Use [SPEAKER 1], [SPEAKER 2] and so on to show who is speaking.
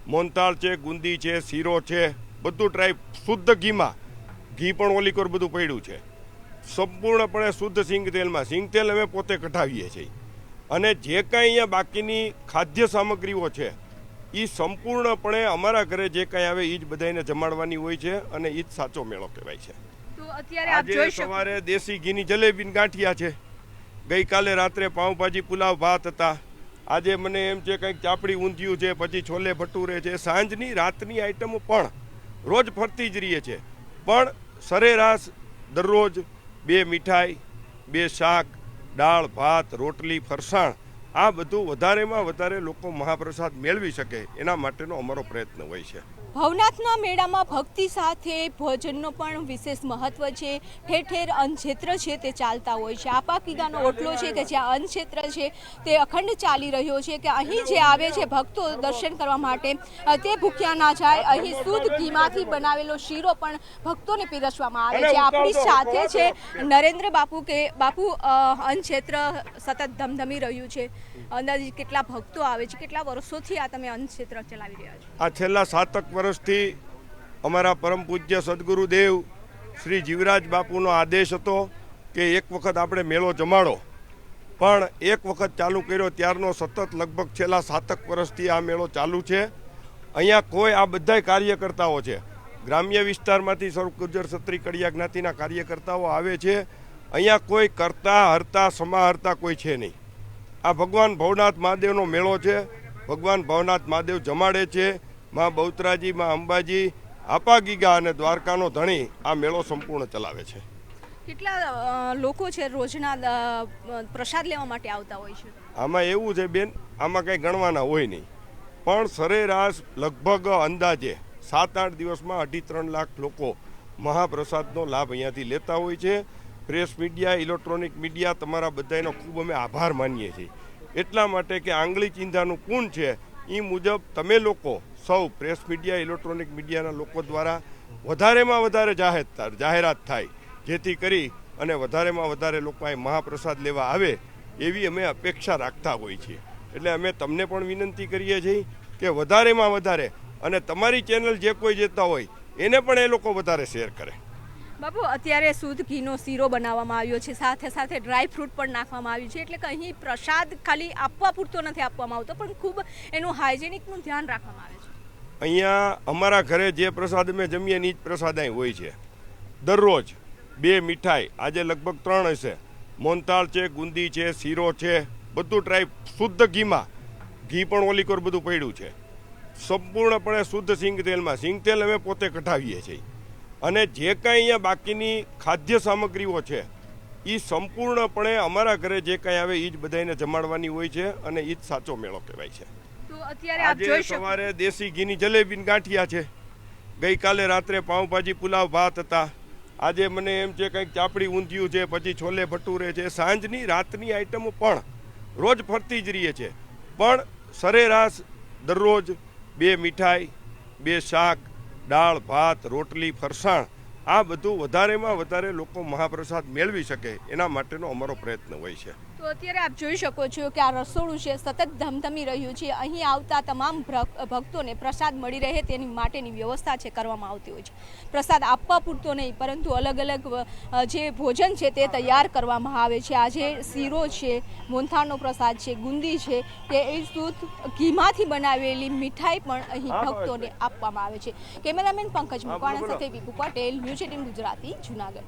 [SPEAKER 1] મોનતાળ છે, ગુંદી છે, શીરો છે, બધું ટ્રાય શુદ્ધ ઘીમાં. ઘી પણ ઓલીકોર બધું પડ્યું છે, સંપૂર્ણપણે શુદ્ધ સિંગ તેલમાં. સિંગ તેલ અમે પોતે કઢાવીએ છીએ. અને જે કાંઈ અહીંયા બાકીની ખાદ્ય સામગ્રીઓ છે એ સંપૂર્ણપણે અમારા ઘરે જે કાંઈ આવે એ જ બધાને જમાડવાની હોય છે અને એ જ સાચો મેળો કહેવાય છે.
[SPEAKER 2] તો અત્યારે આપ જોઈ શકો
[SPEAKER 1] સવારે દેશી ઘીની જલેબી ગાંઠિયા છે, ગઈકાલે રાત્રે પાઉંભાજી પુલાવ ભાત હતા, આજે મને એમ છે કંઈક ચાપડી ઊંધિયું છે, પછી છોલે ભટુરે છે. સાંજની રાતની આઈટમો પણ રોજ ફરતી જ રહીએ છે, પણ સરેરાશ દરરોજ 2 મીઠાઈ, 2 શાક, દાળ ભાત, રોટલી, ફરસાણ, આ બધું વધારેમાં વધારે લોકો મહાપ્રસાદ મેળવી શકે એના માટેનો અમારો પ્રયત્ન હોય છે.
[SPEAKER 2] ભવનાથના મેળામાં ભક્તિ સાથે ભોજનનો પણ વિશેષ મહત્વ છે. ઠેર ઠેર અન્નક્ષેત્ર છે તે ચાલતા હોય છે. આપાકીગાનો ઓટલો છે કે જ્યાં અન્નક્ષેત્ર છે તે અખંડ ચાલી રહ્યો છે કે અહીં જે આવે છે ભક્તો દર્શન કરવા માટે તે ભૂખ્યા ના જાય. અહીં શુદ્ધ ઘીમાંથી બનાવેલો શીરો પણ ભક્તોને પીરસવામાં આવે છે. આપણી સાથે છે નરેન્દ્ર બાપુ કે બાપુ અન્નક્ષેત્ર સતત ધમધમી રહ્યું છે. અંદાજિત કેટલા ભક્તો આવે છે, કેટલા વર્ષોથી આ તમે અન્નક્ષેત્ર ચલાવી રહ્યા છો?
[SPEAKER 1] આ છેલ્લા 7 વર્ષથી અમારા પરમ પૂજ્ય સદગુરુદેવ શ્રી જીવરાજ બાપુનો આદેશ હતો કે એક વખત આપણે મેળો જમાડો, પણ એક વખત ચાલુ કર્યો ત્યારનો સતત લગભગ છેલ્લા 7 વર્ષથી આ મેળો ચાલુ છે. અહીંયા કોઈ આ બધાય કાર્યકર્તાઓ છે, ગ્રામ્ય વિસ્તારમાંથી સૌ ગુર્જર ક્ષત્રિય કડિયા જ્ઞાતિના કાર્યકર્તાઓ આવે છે. અહીંયા કોઈ કરતા હરતા સમાહરતા કોઈ છે નહીં. આ ભગવાન ભવનાથ મહાદેવનો મેળો છે. ભગવાન ભવનાથ મહાદેવ જમાડે છે. માં બહુચરાજી, માં અંબાજી, આપાગીગા અને દ્વારકાનો ધણી આ મેળો સંપૂર્ણ ચલાવે છે.
[SPEAKER 2] કેટલા લોકો છે રોજના પ્રસાદ લેવા માટે આવતા હોય છે?
[SPEAKER 1] આમાં એવું છે બેન, આમાં કંઈ ગણવાના હોય નહીં, પણ સરેરાશ લગભગ અંદાજે 7-8 દિવસમાં 2.5-3 લાખ લોકો મહાપ્રસાદનો લાભ અહીંયાથી લેતા હોય છે. પ્રેસ મીડિયા, ઇલેક્ટ્રોનિક મીડિયા, તમારા બધાનો ખૂબ અમે આભાર માનીએ છીએ. એટલા માટે કે આંગળી ચિંધાનું પૂન છે એ મુજબ તમે લોકો સૌ પ્રેસ મીડિયા, ઇલેક્ટ્રોનિક મીડિયાના લોકો દ્વારા વધારેમાં વધારે જાહેરાત થાય, જેથી કરી અને વધારેમાં વધારે લોકો અહીં મહાપ્રસાદ લેવા આવે એવી અમે અપેક્ષા રાખતા હોઈએ છીએ. એટલે અમે તમને પણ વિનંતી કરીએ છીએ કે વધારેમાં વધારે, અને તમારી ચેનલ જે કોઈ જતા હોય એને પણ એ લોકો વધારે શેર કરે.
[SPEAKER 2] બાપુ, અત્યારે શુદ્ધ ઘીનો શીરો બનાવવામાં આવ્યો છે, સાથે સાથે ડ્રાય ફ્રૂટ પણ નાખવામાં આવ્યું છે. એટલે કે અહીં પ્રસાદ ખાલી આપવા પૂરતો નથી આપવામાં આવતો, પણ ખૂબ એનું હાઇજેનિકનું ધ્યાન રાખવામાં આવે છે.
[SPEAKER 1] અહીંયા અમારા ઘરે જે પ્રસાદ અમે જમીએ એ જ પ્રસાદ અહીં હોય છે. દરરોજ 2 મીઠાઈ, આજે લગભગ 3 હશે. મોનતાળ છે, ગુંદી છે, શીરો છે, બધું ટ્રાય શુદ્ધ ઘીમાં. ઘી પણ ઓલીકોર બધું પડ્યું છે, સંપૂર્ણપણે શુદ્ધ સિંગ તેલમાં. સિંગ તેલ અમે પોતે કઢાવીએ છીએ. અને જે કાંઈ અહીંયા બાકીની ખાદ્ય સામગ્રીઓ છે એ સંપૂર્ણપણે અમારા ઘરે જે કાંઈ આવે એ જ બધાને જમાડવાની હોય છે અને એ જ સાચો મેળો કહેવાય છે.
[SPEAKER 2] તો અત્યારે આપ જોઈ શકો
[SPEAKER 1] સવારે દેશી ઘીની જલેબી ગાંઠિયા છે, ગઈકાલે રાત્રે પાઉંભાજી પુલાવ ભાત હતા, આજે મને એમ છે કંઈક ચાપડી ઊંધિયું છે, પછી છોલે ભટુરે છે. સાંજની રાતની આઈટમો પણ રોજ ફરતી જ રહીએ છે, પણ સરેરાશ દરરોજ 2 મીઠાઈ, 2 શાક, દાળ ભાત, રોટલી, ફરસાણ, આ બધું વધારેમાં વધારે લોકો મહાપ્રસાદ મેળવી શકે એના માટેનો અમારો પ્રયત્ન હોય છે.
[SPEAKER 2] તો અત્યારે આપ જોઈ શકો છો કે આ રસોડું છે સતત ધમધમી રહ્યું છે. અહીં આવતા તમામ ભક્તોને પ્રસાદ મળી રહે તેની માટેની વ્યવસ્થા છે કરવામાં આવતી હોય છે. પ્રસાદ આપવા પૂરતો નહીં, પરંતુ અલગ અલગ જે ભોજન છે તે તૈયાર કરવામાં આવે છે. આજે શીરો છે, મોનથાળનો પ્રસાદ છે, ગુંદી છે, કે એ શુદ્ધ ઘીમાંથી બનાવેલી મીઠાઈ પણ અહીં ભક્તોને આપવામાં આવે છે. કેમેરામેન પંકજ મકવાણા સાથે વિપુ પટેલ, ન્યૂઝ 18 ગુજરાતી, જૂનાગઢ.